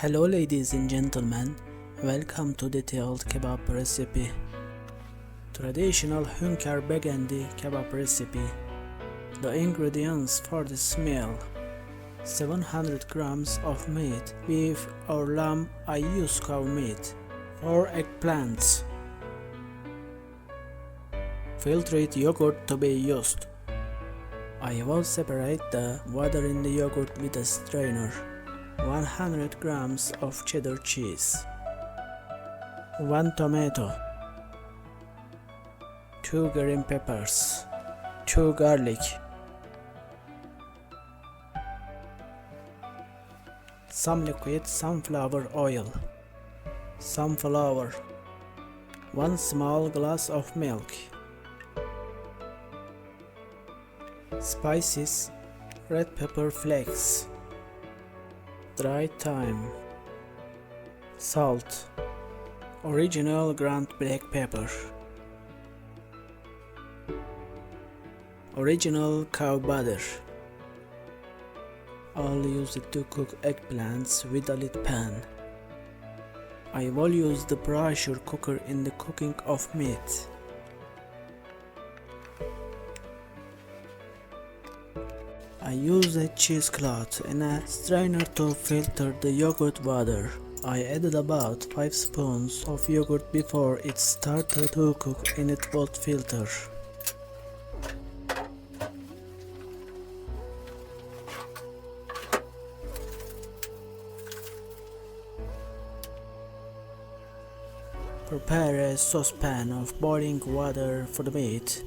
Hello ladies and gentlemen, welcome to detailed kebab recipe. Traditional Hunkar Begendi kebab recipe. The ingredients for this meal: 700 grams of meat, beef or lamb, I use cow meat. 4 eggplants. Filtered yogurt to be used. I will separate the water in the yogurt with a strainer. 100 grams of cheddar cheese, 1 tomato, 2 green peppers, 2 garlic, some liquid sunflower oil, some flour, 1 small glass of milk, spices, red pepper flakes, dry thyme, salt, original ground black pepper, original cow butter. I'll use it to cook eggplants with a lit pan. I will use the pressure cooker in the cooking of meat. I use a cheesecloth and a strainer to filter the yogurt water. I added about 5 spoons of yogurt before it started to cook in it would filter. Prepare a saucepan of boiling water for the meat.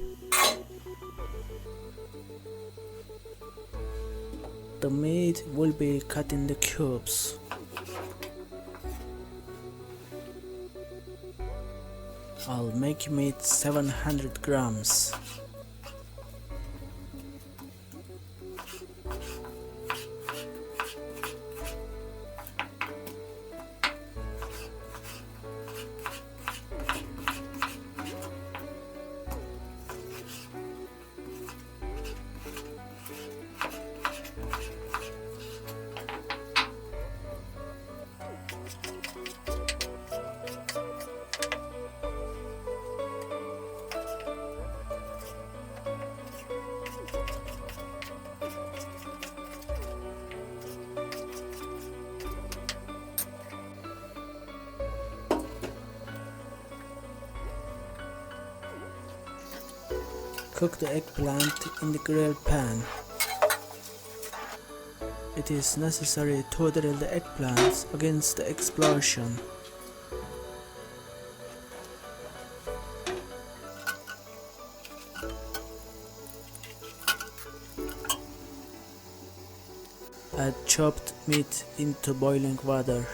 The meat will be cut in the cubes. I'll make meat 700 grams. Cook the eggplant in the grilled pan. It is necessary to drill the eggplants against the explosion. Add chopped meat into boiling water.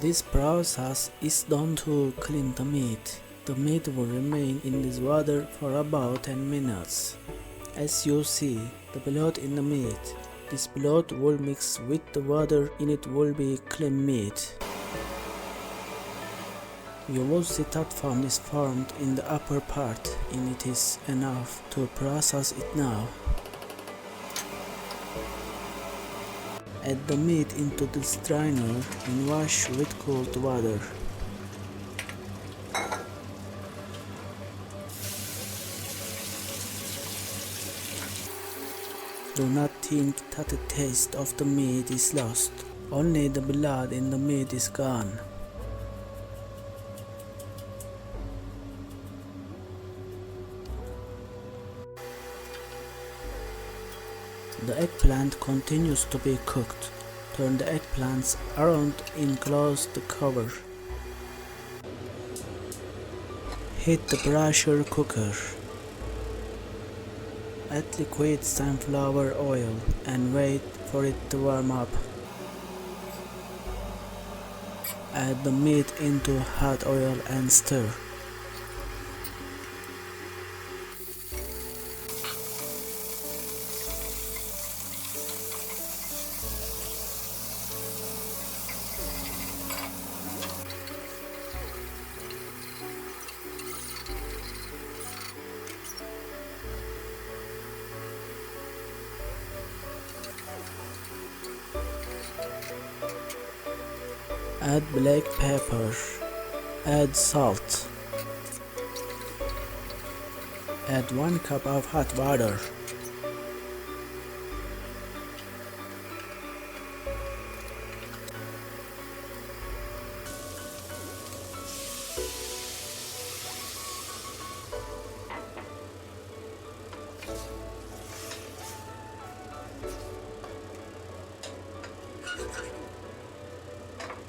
This process is done to clean the meat. The meat will remain in this water for about 10 minutes. As you see, the blood in the meat. This blood will mix with the water in it will be clean meat. You will see that foam is formed in the upper part and it is enough to process it now. Add the meat into the strainer and wash with cold water. Do not think that the taste of the meat is lost. Only the blood in the meat is gone. The eggplant continues to be cooked. Turn the eggplants around and close the cover. Heat the pressure cooker. Add liquid sunflower oil and wait for it to warm up. Add the meat into hot oil and stir. Add black pepper. Add salt. Add 1 cup of hot water.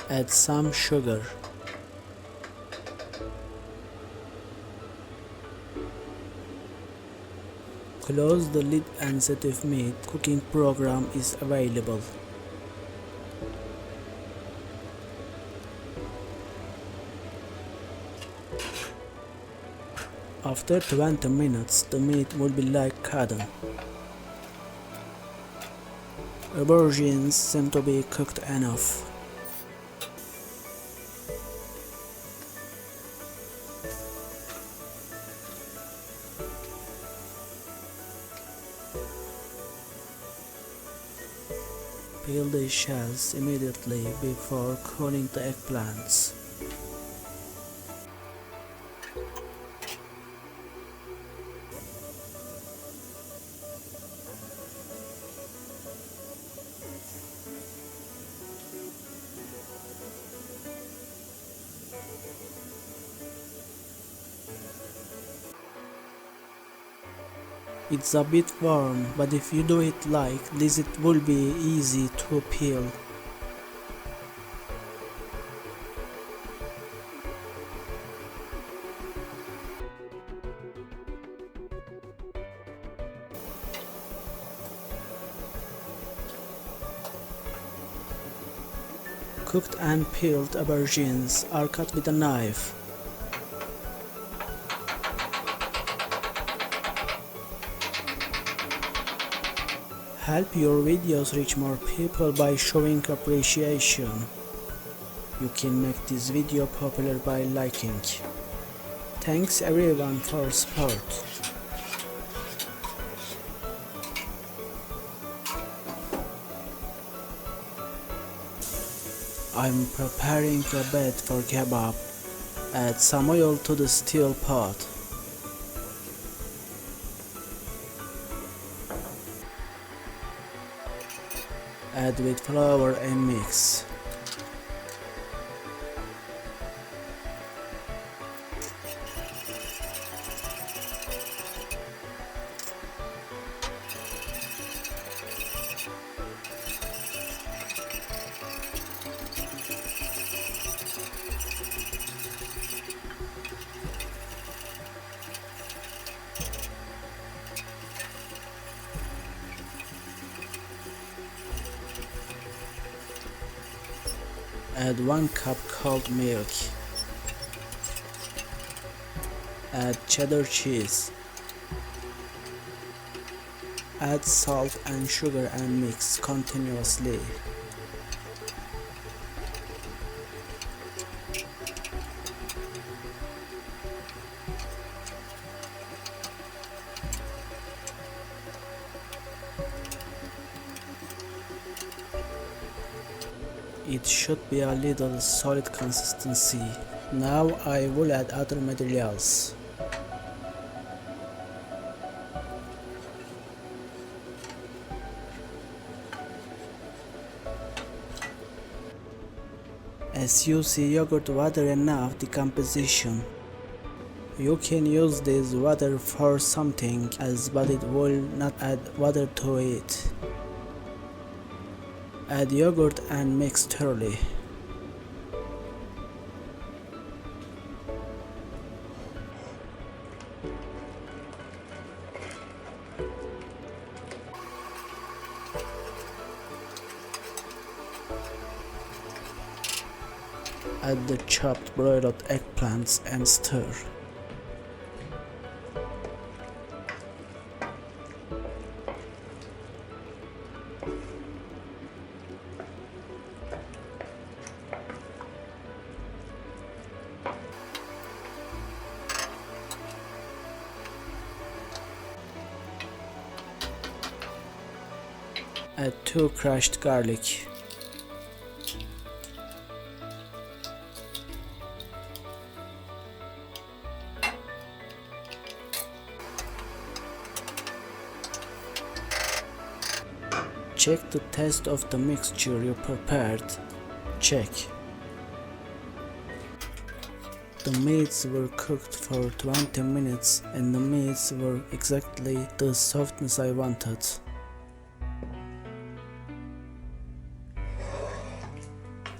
Add some sugar. Close the lid and set if meat cooking program is available. After 20 minutes, the meat will be like cotton. Aubergines seem to be cooked enough. Peel the shells immediately before cooling the eggplants. It's a bit warm, but if you do it like this, it will be easy to peel. Cooked and peeled aubergines are cut with a knife. Help your videos reach more people by showing appreciation. You can make this video popular by liking. Thanks everyone for support. I'm preparing a bed for kebab. Add some oil to the steel pot. Add with flour and mix. Add 1 cup cold milk. Add cheddar cheese. Add salt and sugar and mix continuously. It should be a little solid consistency. Now I will add other materials. As you see, yogurt water enough decomposition. You can use this water for something else, but it will not add water to it. Add yogurt and mix thoroughly. Add the chopped broiled eggplants and stir. Add 2 crushed garlic. Check the taste of the mixture you prepared. Check. The meats were cooked for 20 minutes and the meats were exactly the softness I wanted.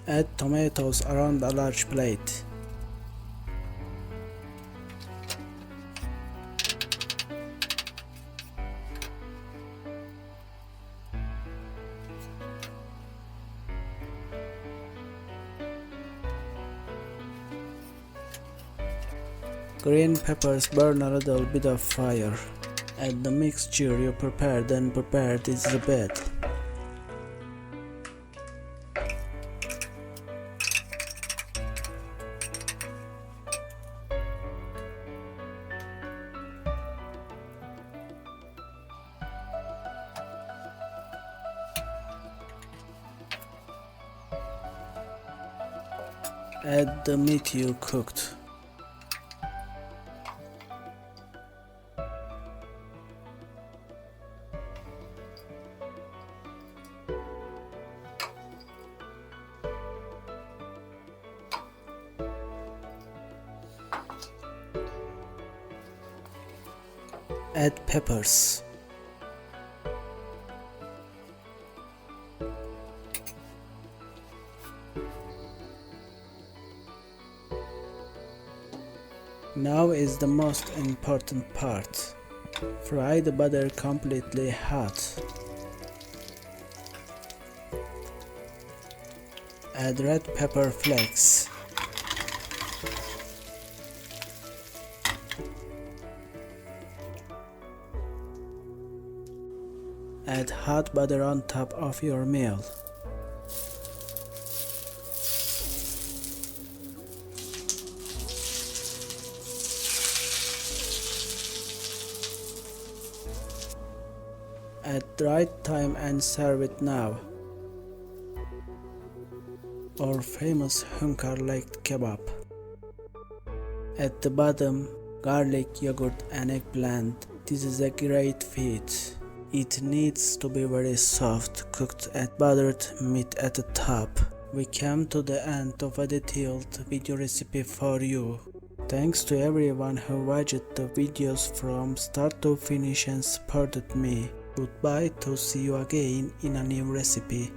Add tomatoes around a large plate. Green peppers burn a little bit of fire. Add the mixture you prepared and prepared is the bed. Add the meat you cooked. Add peppers. Now is the most important part. Fry the butter completely hot. Add red pepper flakes. Add hot butter on top of your meal. Add dried thyme and serve it now. Our famous Hunkar-legged kebab. At the bottom, garlic, yogurt and eggplant. This is a great feat. It needs to be very soft, cooked at buttered meat at the top. We came to the end of a detailed video recipe for you. Thanks to everyone who watched the videos from start to finish and supported me. Goodbye, to see you again in a new recipe.